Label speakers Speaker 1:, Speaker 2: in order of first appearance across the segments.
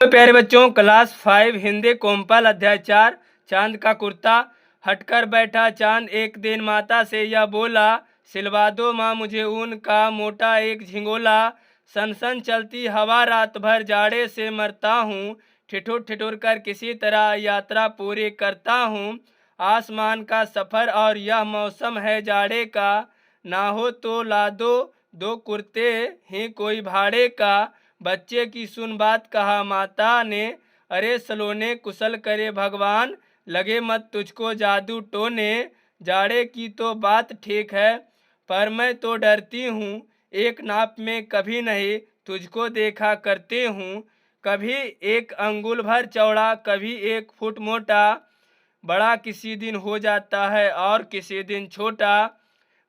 Speaker 1: तो प्यारे बच्चों, क्लास 5 हिंदी कोमपल अध्याय 4 चांद का कुर्ता। हटकर बैठा चांद एक दिन माता से यह बोला, सिलवा दो माँ मुझे ऊन का मोटा एक झिंगोला। सन सन चलती हवा रात भर जाड़े से मरता हूँ, ठिठुर ठिठुर कर किसी तरह यात्रा पूरी करता हूँ। आसमान का सफ़र और यह मौसम है जाड़े का, ना हो तो ला दो दो कुर्ते ही कोई भाड़े का। बच्चे की सुन बात कहा माता ने, अरे सलोने कुशल करे भगवान, लगे मत तुझको जादू टोने। जाड़े की तो बात ठीक है पर मैं तो डरती हूँ, एक नाप में कभी नहीं तुझको देखा करती हूँ। कभी एक अंगुल भर चौड़ा कभी 1 फुट मोटा, बड़ा किसी दिन हो जाता है और किसी दिन छोटा।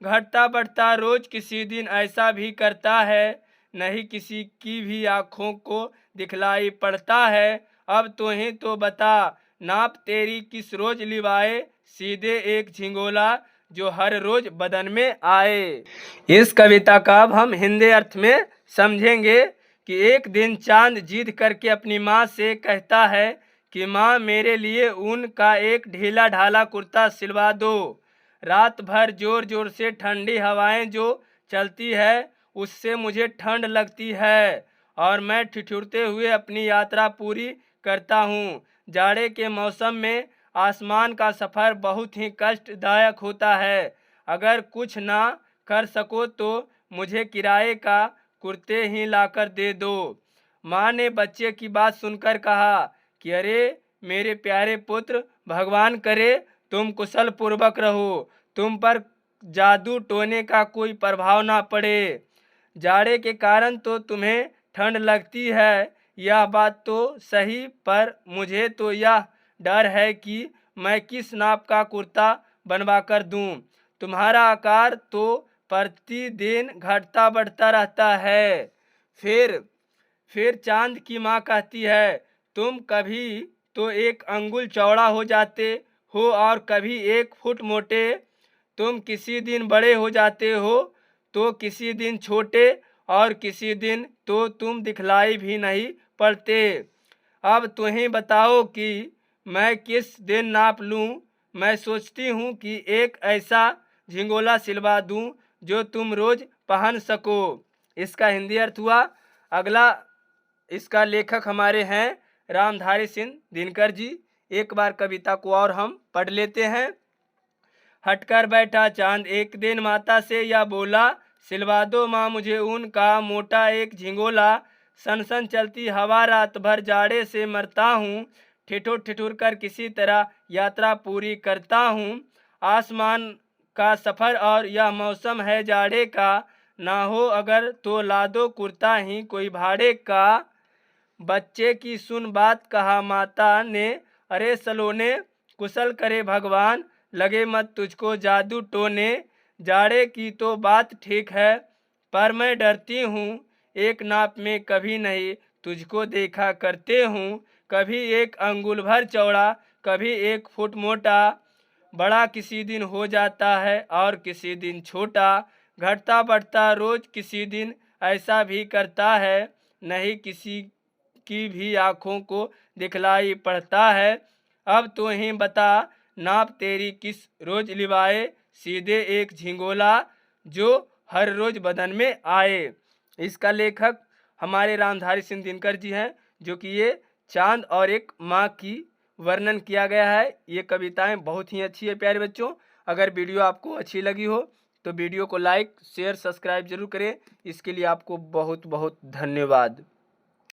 Speaker 1: घटता बढ़ता रोज किसी दिन ऐसा भी करता है, नहीं किसी की भी आँखों को दिखलाई पड़ता है। अब तुम्हें तो बता नाप तेरी किस रोज लिवाए, सीधे एक झिंगोला जो हर रोज बदन में आए। इस कविता का अब हम हिंदी अर्थ में समझेंगे कि एक दिन चांद जिद करके अपनी माँ से कहता है कि माँ मेरे लिए ऊन का एक ढीला ढाला कुर्ता सिलवा दो। रात भर जोर जोर से ठंडी हवाएं जो चलती है उससे मुझे ठंड लगती है और मैं ठिठुरते हुए अपनी यात्रा पूरी करता हूँ। जाड़े के मौसम में आसमान का सफ़र बहुत ही कष्टदायक होता है। अगर कुछ ना कर सको तो मुझे किराए का कुर्ते ही लाकर दे दो। माँ ने बच्चे की बात सुनकर कहा कि अरे मेरे प्यारे पुत्र, भगवान करे तुम कुशल पूर्वक रहो, तुम पर जादू टोने का कोई प्रभाव ना पड़े। जाड़े के कारण तो तुम्हें ठंड लगती है, यह बात तो सही, पर मुझे तो यह डर है कि मैं किस नाप का कुर्ता बनवा कर दूँ। तुम्हारा आकार तो प्रतिदिन घटता बढ़ता रहता है। फिर चांद की माँ कहती है, तुम कभी तो 1 अंगुल चौड़ा हो जाते हो और कभी 1 फुट मोटे। तुम किसी दिन बड़े हो जाते हो तो किसी दिन छोटे और किसी दिन तो तुम दिखलाई भी नहीं पड़ते। अब तुम्हें बताओ कि मैं किस दिन नाप लूँ। मैं सोचती हूँ कि एक ऐसा झिंगोला सिलवा दूँ जो तुम रोज पहन सको। इसका हिंदी अर्थ हुआ। अगला इसका लेखक हमारे हैं रामधारी सिंह दिनकर जी। एक बार कविता को और हम पढ़ लेते हैं। हटकर बैठा चांद एक दिन माता से यह बोला, सिलवा दो माँ मुझे ऊन का मोटा एक झिंगोला। सन सन चलती हवा रात भर जाड़े से मरता हूँ, ठिठुर ठिठुर कर किसी तरह यात्रा पूरी करता हूँ। आसमान का सफ़र और यह मौसम है जाड़े का, ना हो अगर तो ला दो कुर्ता ही कोई भाड़े का। बच्चे की सुन बात कहा माता ने, अरे सलोने कुशल करे भगवान, लगे मत तुझको जादू टोने। जाड़े की तो बात ठीक है पर मैं डरती हूँ, एक नाप में कभी नहीं तुझको देखा करते हूँ। कभी 1 अंगुल भर चौड़ा कभी 1 फुट मोटा, बड़ा किसी दिन हो जाता है और किसी दिन छोटा। घटता बढ़ता रोज किसी दिन ऐसा भी करता है, नहीं किसी की भी आँखों को दिखलाई पड़ता है। अब तो ही बता नाप तेरी किस रोज लिवाए, सीधे एक झिंगोला जो हर रोज बदन में आए। इसका लेखक हमारे रामधारी सिंह दिनकर जी हैं, जो कि ये चांद और एक माँ की वर्णन किया गया है। ये कविताएं बहुत ही अच्छी है प्यारे बच्चों। अगर वीडियो आपको अच्छी लगी हो तो वीडियो को लाइक शेयर सब्सक्राइब जरूर करें। इसके लिए आपको बहुत बहुत धन्यवाद।